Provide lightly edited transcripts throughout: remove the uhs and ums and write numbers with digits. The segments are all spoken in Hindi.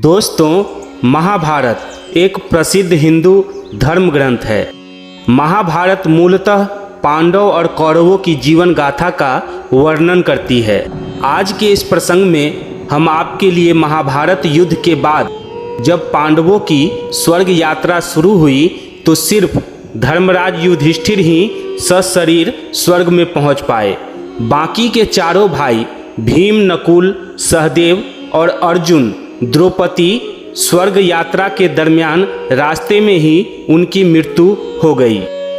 दोस्तों, महाभारत एक प्रसिद्ध हिंदू धर्म ग्रंथ है। महाभारत मूलतः पांडव और कौरवों की जीवन गाथा का वर्णन करती है। आज के इस प्रसंग में हम आपके लिए महाभारत युद्ध के बाद जब पांडवों की स्वर्ग यात्रा शुरू हुई तो सिर्फ धर्मराज युधिष्ठिर ही सशरीर स्वर्ग में पहुंच पाए। बाकी के चारों भाई भीम, नकुल, सहदेव और अर्जुन, द्रौपदी स्वर्ग यात्रा के दरमियान रास्ते में ही उनकी मृत्यु हो गई।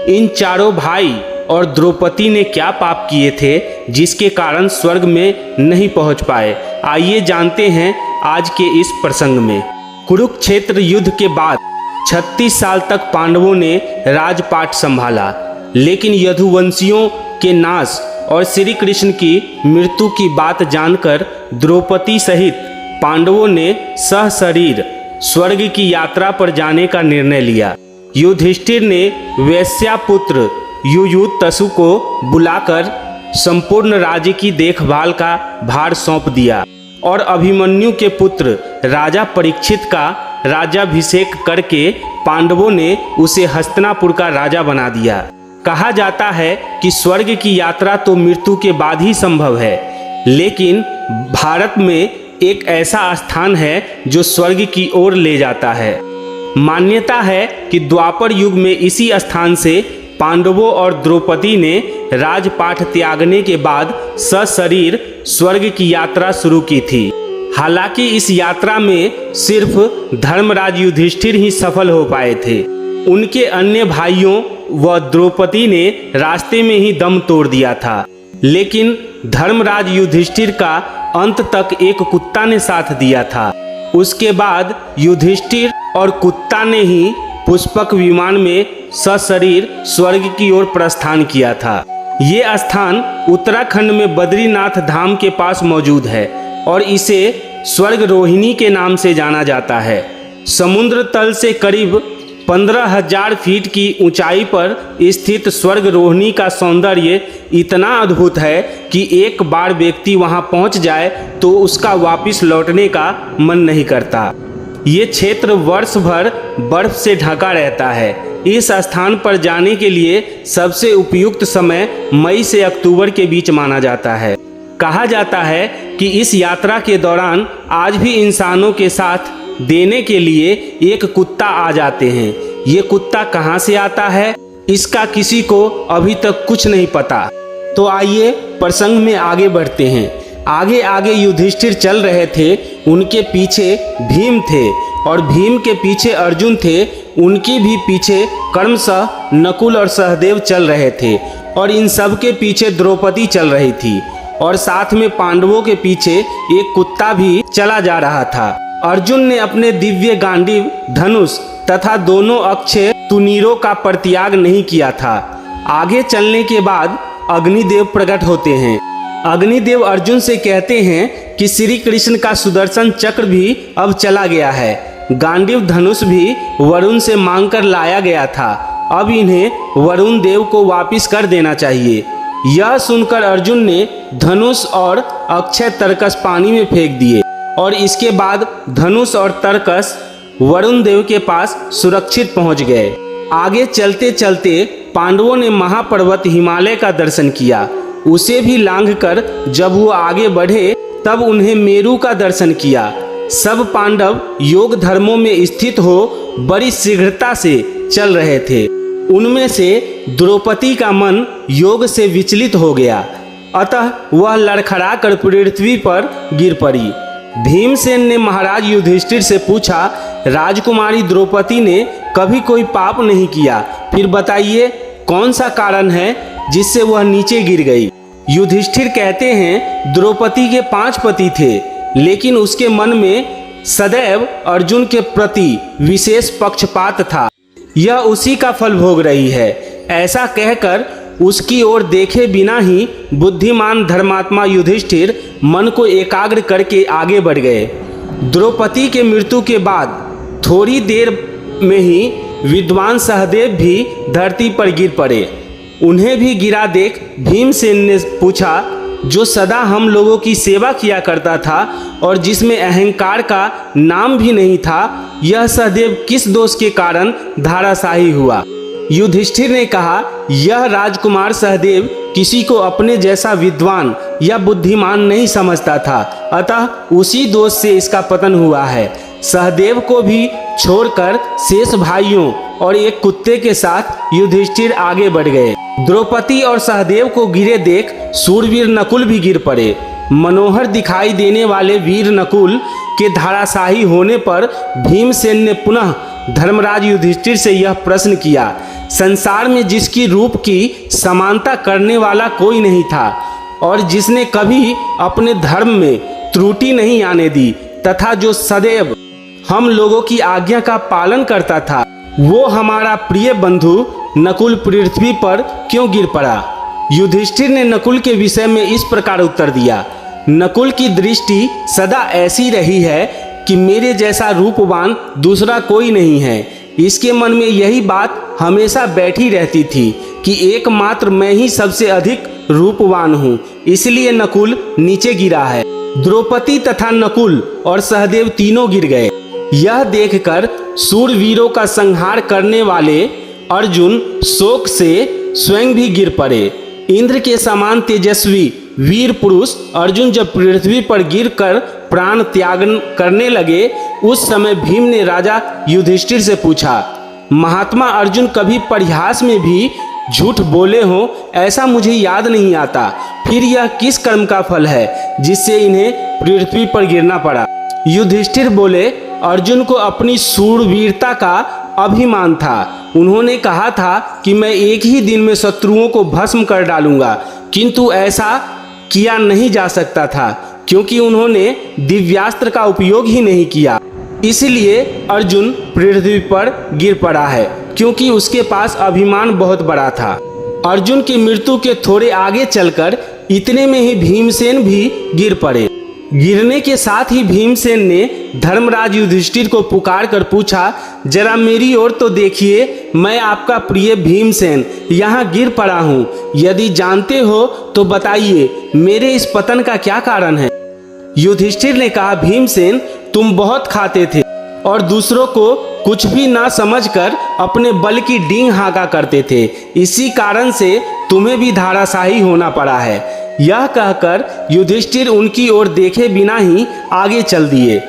इन चारों भाई और द्रौपदी ने क्या पाप किए थे जिसके कारण स्वर्ग में नहीं पहुंच पाए? आइए जानते हैं आज के इस प्रसंग में। कुरुक्षेत्र युद्ध के बाद 36 साल तक पांडवों ने राजपाट संभाला, लेकिन यदुवंशियों के नाश और श्री कृष्ण की मृत्यु की बात जानकर द्रौपदी सहित पांडवों ने सहशरीर स्वर्ग की यात्रा पर जाने का निर्णय लिया। युधिष्ठिर ने वैश्यापुत्र युयुत्सु को बुलाकर संपूर्ण राज्य की देखभाल का भार सौंप दिया और अभिमन्यु के पुत्र राजा परीक्षित का राज्याभिषेक करके पांडवों ने उसे हस्तिनापुर का राजा बना दिया। कहा जाता है कि स्वर्ग की यात्रा तो मृत्यु के बाद ही संभव है, लेकिन भारत में एक ऐसा स्थान है जो स्वर्ग की ओर ले जाता है। मान्यता है कि द्वापर युग में इसी स्थान से पांडवों और द्रौपदी ने राजपाट त्यागने के बाद सशरीर स्वर्ग की यात्रा शुरू की थी। हालांकि इस यात्रा में सिर्फ धर्मराज युधिष्ठिर ही सफल हो पाए थे। उनके अन्य भाइयों व द्रौपदी ने रास्ते में ही दम तोड़ दिया था, लेकिन धर्मराज युधिष्ठिर का अंत तक एक कुत्ता ने साथ दिया था। उसके बाद युधिष्ठिर और कुत्ता ने ही पुष्पक विमान में सशरीर स्वर्ग की ओर प्रस्थान किया था। ये स्थान उत्तराखंड में बद्रीनाथ धाम के पास मौजूद है और इसे स्वर्ग रोहिणी के नाम से जाना जाता है। समुद्र तल से करीब 15,000 फीट की ऊंचाई पर स्थित स्वर्ग रोहिणी का सौंदर्य इतना अद्भुत है कि एक बार व्यक्ति वहां पहुंच जाए तो उसका वापस लौटने का मन नहीं करता। ये क्षेत्र वर्ष भर बर्फ से ढका रहता है। इस स्थान पर जाने के लिए सबसे उपयुक्त समय मई से अक्टूबर के बीच माना जाता है। कहा जाता है कि इस यात्रा के दौरान आज भी इंसानों के साथ देने के लिए एक कुत्ता आ जाते हैं। ये कुत्ता कहाँ से आता है इसका किसी को अभी तक कुछ नहीं पता। तो आइए प्रसंग में आगे बढ़ते हैं। आगे आगे युधिष्ठिर चल रहे थे, उनके पीछे भीम थे और भीम के पीछे अर्जुन थे। उनके भी पीछे कर्मशः नकुल और सहदेव चल रहे थे और इन सब के पीछे द्रौपदी चल रही थी और साथ में पांडवों के पीछे एक कुत्ता भी चला जा रहा था। अर्जुन ने अपने दिव्य गांडीव धनुष तथा दोनों अक्षय तुनीरों का परित्याग नहीं किया था। आगे चलने के बाद अग्निदेव प्रकट होते हैं। अग्निदेव अर्जुन से कहते हैं कि श्री कृष्ण का सुदर्शन चक्र भी अब चला गया है। गांडीव धनुष भी वरुण से मांगकर लाया गया था। अब इन्हें वरुण देव को वापिस कर देना चाहिए। यह सुनकर अर्जुन ने धनुष और अक्षय तरकस पानी में फेंक दिए और इसके बाद धनुष और तरकस वरुण देव के पास सुरक्षित पहुंच गए। आगे चलते चलते पांडवों ने महापर्वत हिमालय का दर्शन किया। उसे भी लांघकर जब वो आगे बढ़े तब उन्हें मेरु का दर्शन किया। सब पांडव योग धर्मों में स्थित हो बड़ी शीघ्रता से चल रहे थे। उनमें से द्रौपदी का मन योग से विचलित हो गया, अतः वह लड़खड़ा कर पृथ्वी पर गिर पड़ी। भीमसेन ने महाराज युधिष्ठिर से पूछा, राजकुमारी द्रौपदी ने कभी कोई पाप नहीं किया, फिर बताइए कौन सा कारण है जिससे वह नीचे गिर गई? युधिष्ठिर कहते हैं, द्रौपदी के 5 पति थे, लेकिन उसके मन में सदैव अर्जुन के प्रति विशेष पक्षपात था। यह उसी का फल भोग रही है। ऐसा कहकर उसकी ओर देखे बिना ही बुद्धिमान धर्मात्मा युधिष्ठिर मन को एकाग्र करके आगे बढ़ गए। द्रौपदी के मृत्यु के बाद थोड़ी देर में ही विद्वान सहदेव भी धरती पर गिर पड़े। उन्हें भी गिरा देख भीमसेन ने पूछा, जो सदा हम लोगों की सेवा किया करता था और जिसमें अहंकार का नाम भी नहीं था, यह सहदेव किस दोष के कारण धाराशाही हुआ? युधिष्ठिर ने कहा, यह राजकुमार सहदेव किसी को अपने जैसा विद्वान या बुद्धिमान नहीं समझता था, अतः उसी दोष से इसका पतन हुआ है। सहदेव को भी छोड़कर शेष भाइयों और एक कुत्ते के साथ युधिष्ठिर आगे बढ़ गए। द्रौपदी और सहदेव को गिरे देख सूरवीर नकुल भी गिर पड़े। मनोहर दिखाई देने वाले वीर नकुल के धाराशाही होने पर भीमसेन ने पुनः धर्मराज युधिष्ठिर से यह प्रश्न किया, संसार में जिसकी रूप की समानता करने वाला कोई नहीं था और जिसने कभी अपने धर्म में त्रुटि नहीं आने दी तथा जो सदैव हम लोगों की आज्ञा का पालन करता था, वो हमारा प्रिय बंधु नकुल पृथ्वी पर क्यों गिर पड़ा? युधिष्ठिर ने नकुल के विषय में इस प्रकार उत्तर दिया, नकुल की दृष्टि सदा ऐसी रही है कि मेरे जैसा रूपवान दूसरा कोई नहीं है। इसके मन में यही बात हमेशा बैठी रहती थी कि एकमात्र मैं ही सबसे अधिक रूपवान हूँ, इसलिए नकुल नीचे गिरा है। द्रौपदी तथा नकुल और सहदेव तीनों गिर गए। यह देखकर सूरवीरों का संहार करने वाले अर्जुन शोक से स्वयं भी गिर पड़े। इंद्र के समान तेजस्वी वीर पुरुष अर्जुन जब पृथ्वी पर गिरकर प्राण त्याग करने लगे, उस समय भीम ने राजा युधिष्ठिर से पूछा, महात्मा अर्जुन कभी परिहास में भी झूठ बोले हो ऐसा मुझे याद नहीं आता, फिर यह किस कर्म का फल है जिससे इन्हें पृथ्वी पर गिरना पड़ा? युधिष्ठिर बोले, अर्जुन को अपनी शूरवीरता का अभिमान था। उन्होंने कहा था कि मैं एक ही दिन में शत्रुओं को भस्म कर डालूंगा, किंतु ऐसा किया नहीं जा सकता था क्योंकि उन्होंने दिव्यास्त्र का उपयोग ही नहीं किया। इसलिए अर्जुन पृथ्वी पर गिर पड़ा है क्योंकि उसके पास अभिमान बहुत बड़ा था। अर्जुन की मृत्यु के थोड़े आगे चलकर इतने में ही भीमसेन भी गिर पड़े। गिरने के साथ ही भीमसेन ने धर्मराज युधिष्ठिर को पुकार कर पूछा, जरा मेरी ओर तो देखिए, मैं आपका प्रिय भीमसेन यहाँ गिर पड़ा हूँ। यदि जानते हो तो बताइए मेरे इस पतन का क्या कारण है? युधिष्ठिर ने कहा, भीमसेन तुम बहुत खाते थे और दूसरों को कुछ भी ना समझकर अपने बल की डींग हाँका करते थे, इसी कारण से तुम्हें भी धाराशाही होना पड़ा है। यह कहकर युधिष्ठिर उनकी ओर देखे बिना ही आगे चल दिए।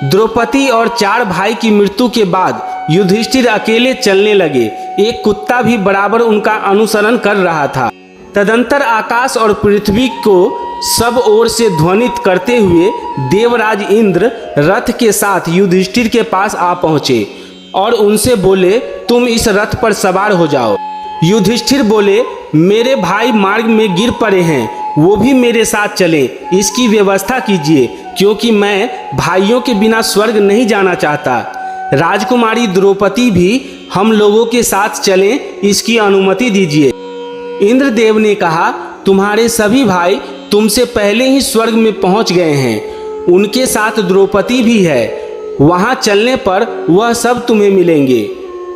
द्रौपदी और 4 भाई की मृत्यु के बाद युधिष्ठिर अकेले चलने लगे। एक कुत्ता भी बराबर उनका अनुसरण कर रहा था। तदंतर आकाश और पृथ्वी को सब ओर से ध्वनित करते हुए देवराज इंद्र रथ के साथ युधिष्ठिर के पास आ पहुंचे और उनसे बोले, तुम इस रथ पर सवार हो जाओ। युधिष्ठिर बोले, मेरे भाई मार्ग में गिर पड़े हैं, वो भी मेरे साथ चले, इसकी व्यवस्था कीजिए, क्योंकि मैं भाइयों के बिना स्वर्ग नहीं जाना चाहता। राजकुमारी द्रौपदी भी हम लोगों के साथ चलें, इसकी अनुमति दीजिए। इंद्रदेव ने कहा, तुम्हारे सभी भाई तुमसे पहले ही स्वर्ग में पहुंच गए हैं, उनके साथ द्रौपदी भी है। वहां चलने पर वह सब तुम्हें मिलेंगे।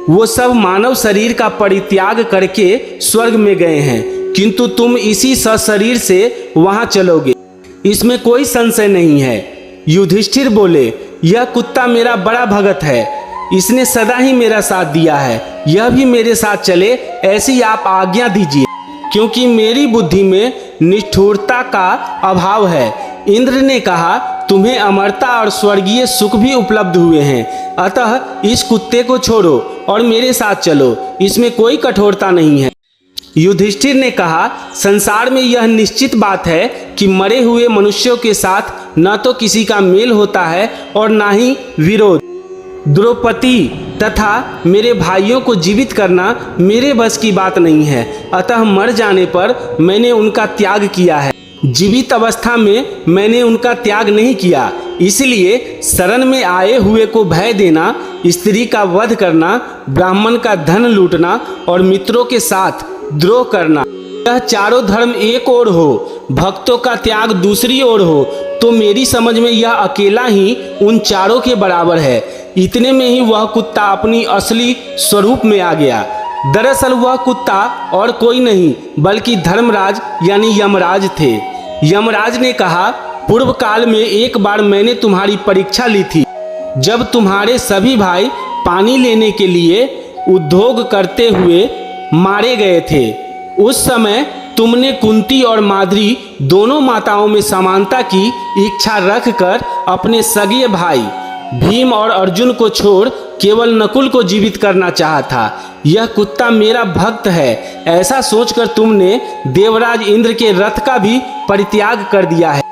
वो सब मानव शरीर का परित्याग करके स्वर्ग में गए हैं, किंतु तुम इसी सशरीर से वहां चलोगे, इसमें कोई संशय नहीं है। युधिष्ठिर बोले, यह कुत्ता मेरा बड़ा भगत है, इसने सदा ही मेरा साथ दिया है, यह भी मेरे साथ चले, ऐसी आप आज्ञा दीजिए, क्योंकि मेरी बुद्धि में निष्ठुरता का अभाव है। इंद्र ने कहा, तुम्हें अमरता और स्वर्गीय सुख भी उपलब्ध हुए हैं, अतः इस कुत्ते को छोड़ो और मेरे साथ चलो, इसमें कोई कठोरता नहीं है। युधिष्ठिर ने कहा, संसार में यह निश्चित बात है कि मरे हुए मनुष्यों के साथ न तो किसी का मेल होता है और न ही विरोध। द्रौपदी तथा मेरे भाइयों को जीवित करना मेरे बस की बात नहीं है, अतः मर जाने पर मैंने उनका त्याग किया है, जीवित अवस्था में मैंने उनका त्याग नहीं किया। इसलिए शरण में आए हुए को भय देना, स्त्री का वध करना, ब्राह्मण का धन लूटना और मित्रों के साथ द्रोह करना, यह चारों धर्म एक ओर हो, भक्तों का त्याग दूसरी ओर हो, तो मेरी समझ में यह अकेला ही उन चारों के बराबर है। इतने में ही वह कुत्ता अपनी असली स्वरूप में आ गया। दरअसल वह कुत्ता और कोई नहीं बल्कि धर्मराज यानी यमराज थे। यमराज ने कहा, पूर्व काल में एक बार मैंने तुम्हारी परीक्षा ली थी, जब तुम्हारे सभी भाई पानी लेने के लिए उद्योग करते हुए मारे गए थे। उस समय तुमने कुंती और माद्री दोनों माताओं में समानता की इच्छा रखकर अपने सगे भाई भीम और अर्जुन को छोड़ केवल नकुल को जीवित करना चाहा था। यह कुत्ता मेरा भक्त है, ऐसा सोचकर तुमने देवराज इंद्र के रथ का भी परित्याग कर दिया है।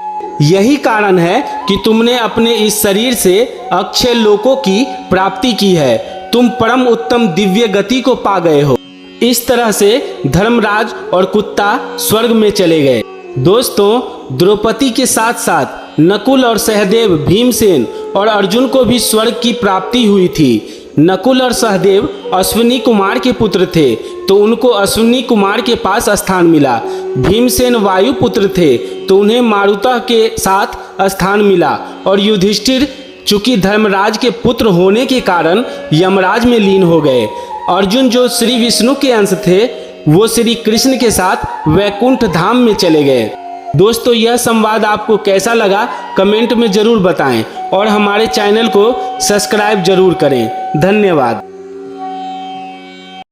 यही कारण है कि तुमने अपने इस शरीर से अक्षय लोकों की प्राप्ति की है। तुम परम उत्तम दिव्य गति को पा गए हो। इस तरह से धर्मराज और कुत्ता स्वर्ग में चले गए। दोस्तों, द्रौपदी के साथ साथ नकुल और सहदेव, भीमसेन और अर्जुन को भी स्वर्ग की प्राप्ति हुई थी। नकुल और सहदेव अश्विनी कुमार के पुत्र थे, तो उनको अश्विनी कुमार के पास स्थान मिला। भीमसेन वायु पुत्र थे, तो उन्हें मारुता के साथ स्थान मिला। और युधिष्ठिर चूंकि धर्मराज के पुत्र होने के कारण यमराज में लीन हो गए। अर्जुन जो श्री विष्णु के अंश थे, वो श्री कृष्ण के साथ वैकुंठ धाम में चले गए। दोस्तों, यह संवाद आपको कैसा लगा कमेंट में जरूर बताएं और हमारे चैनल को सब्सक्राइब जरूर करें। धन्यवाद।